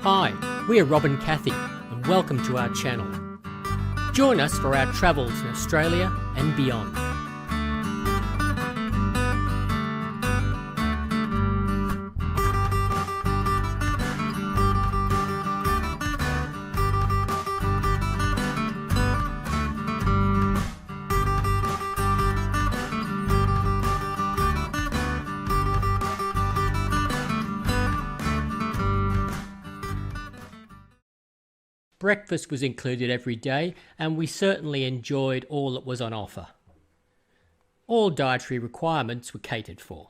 Hi, we're Rob and Kathy, and welcome to our channel. Join us for our travels in Australia and beyond. Breakfast was included every day, and we certainly enjoyed all that was on offer. All dietary requirements were catered for.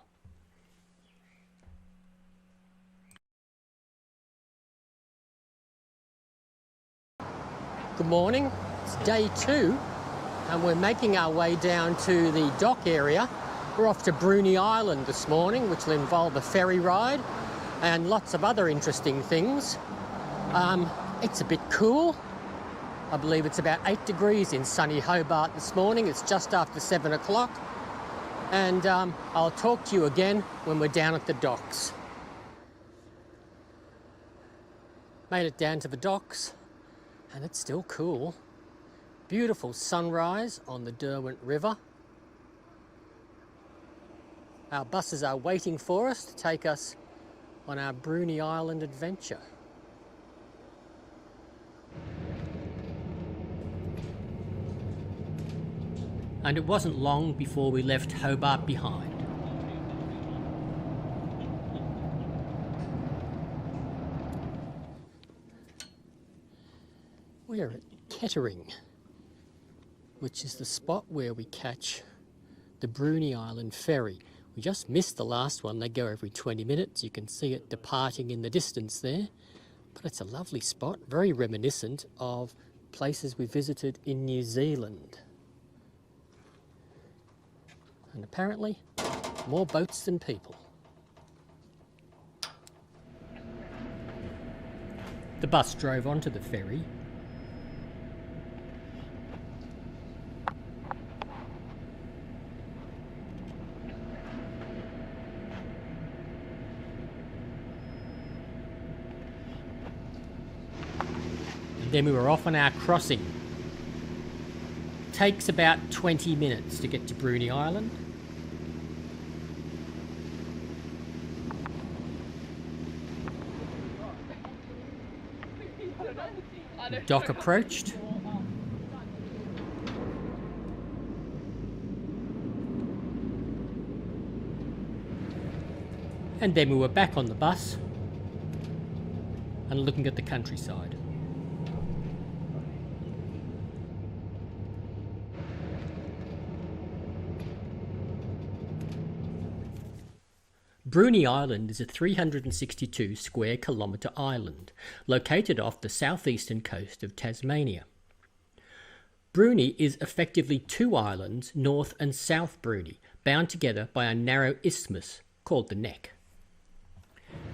Good morning, it's day 2, and we're making our way down to the dock area. We're off to Bruny Island this morning, which will involve a ferry ride and lots of other interesting things. It's a bit cool. I believe it's about 8 degrees in sunny Hobart this morning. It's just after 7 o'clock. And I'll talk to you again when we're down at the docks. Made it down to the docks, and it's still cool. Beautiful sunrise on the Derwent River. Our buses are waiting for us to take us on our Bruny Island adventure. And it wasn't long before we left Hobart behind. We're at Kettering, which is the spot where we catch the Bruny Island ferry. We just missed the last one. They go every 20 minutes. You can see it departing in the distance there. But it's a lovely spot, very reminiscent of places we visited in New Zealand. And apparently, more boats than people. The bus drove onto the ferry. And then we were off on our crossing. Takes about 20 minutes to get to Bruny Island. The dock approached. And then we were back on the bus and looking at the countryside. Bruny Island is a 362 square kilometre island located off the southeastern coast of Tasmania. Bruny is effectively 2 islands, North and South Bruny, bound together by a narrow isthmus called the Neck.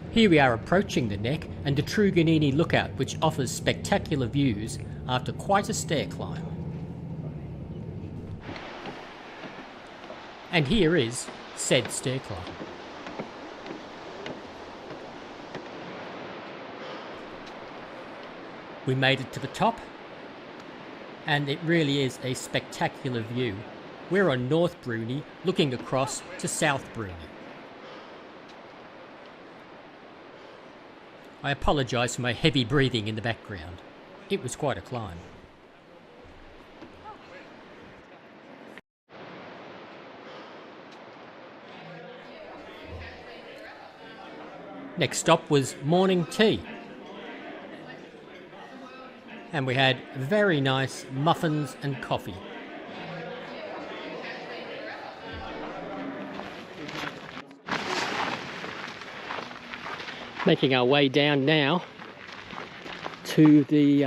Here we are approaching the Neck and the Truganini Lookout, which offers spectacular views after quite a stair climb. And here is said stair climb. We made it to the top, and it really is a spectacular view. We're on North Bruny, looking across to South Bruny. I apologise for my heavy breathing in the background. It was quite a climb. Next stop was morning tea. And we had very nice muffins and coffee. Making our way down now to the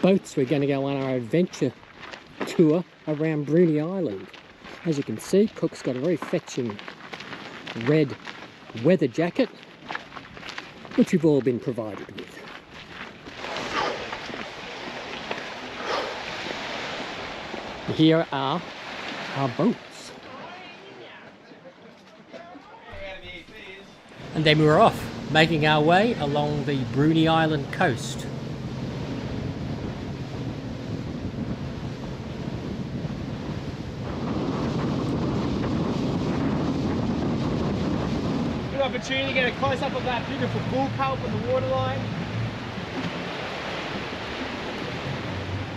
boats. We're going to go on our adventure tour around Bruny Island. As you can see, Cook's got a very fetching red weather jacket, which we've all been provided with. Here are our boats. And then we were off. making our way along the Bruny Island coast. Good opportunity to get a close-up of that beautiful bull pulp on the waterline.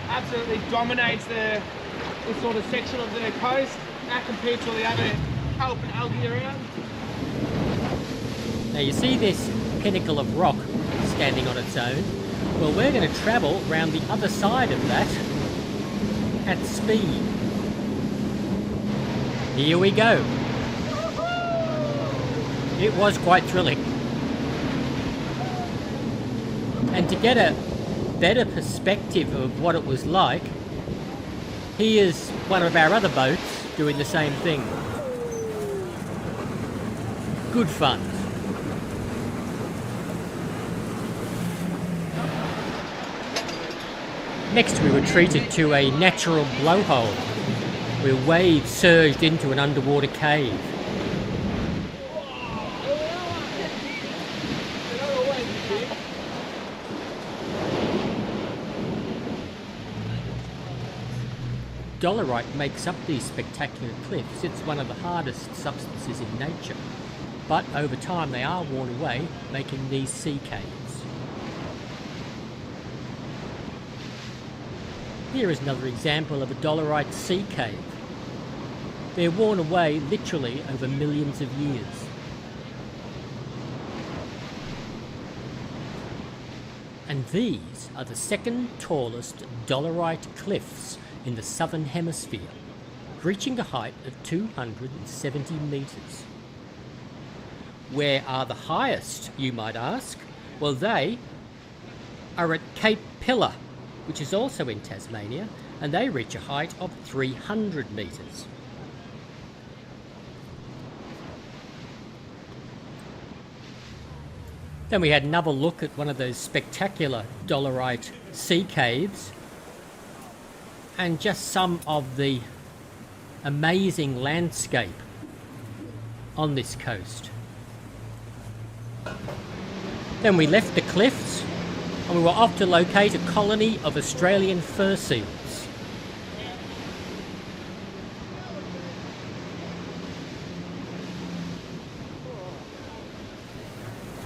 Absolutely dominates this sort of section of the coast. That compared to all the other pulp and algae around. Now you see this pinnacle of rock standing on its own? Well, we're going to travel round the other side of that at speed. Here we go. It was quite thrilling. And to get a better perspective of what it was like, here's one of our other boats doing the same thing. Good fun. Next we were treated to a natural blowhole where waves surged into an underwater cave. Dolerite makes up these spectacular cliffs. It's one of the hardest substances in nature, but over time they are worn away, making these sea caves. Here is another example of a dolerite sea cave. They're worn away literally over millions of years. And these are the second tallest dolerite cliffs in the southern hemisphere, reaching a height of 270 metres. Where are the highest, you might ask? Well, they are at Cape Pillar, which is also in Tasmania, and they reach a height of 300 metres. Then we had another look at one of those spectacular dolerite sea caves, and just some of the amazing landscape on this coast. Then we left the cliffs and we were off to locate a colony of Australian fur seals.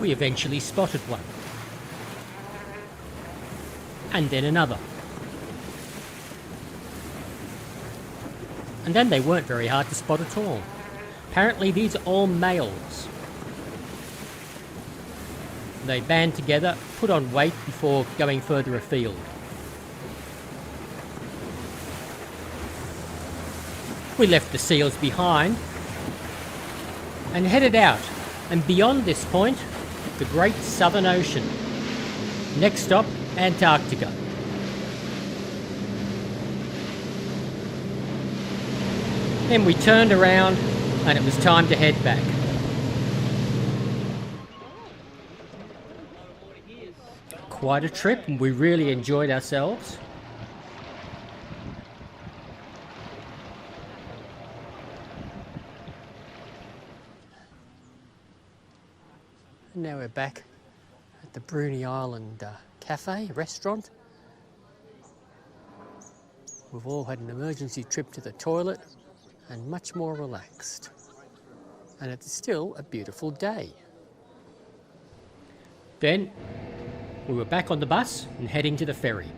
We eventually spotted one, and then another. And then they weren't very hard to spot at all. Apparently these are all males. They band together, put on weight before going further afield. We left the seals behind and headed out, and beyond this point, the Great Southern Ocean. Next stop, Antarctica. Then we turned around and it was time to head back. Quite a trip, and we really enjoyed ourselves. And now we're back at the Bruny Island cafe, restaurant. We've all had an emergency trip to the toilet and much more relaxed. And it's still a beautiful day. Then we were back on the bus and heading to the ferry.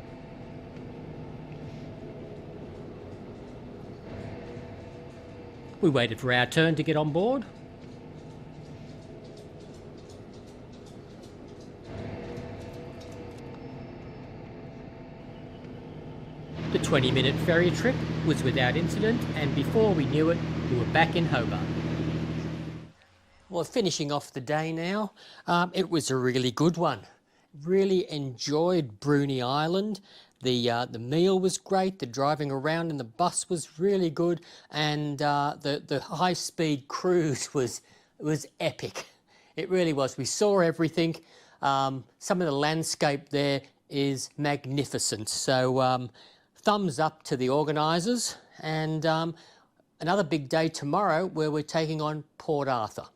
We waited for our turn to get on board. The 20-minute ferry trip was without incident, and before we knew it, we were back in Hobart. Well, finishing off the day now, it was a really good one. Really enjoyed Bruny Island. The meal was great, the driving around in the bus was really good, and the high-speed cruise was epic. It really was. We saw everything. Some of the landscape there is magnificent. So thumbs up to the organisers, and another big day tomorrow where we're taking on Port Arthur.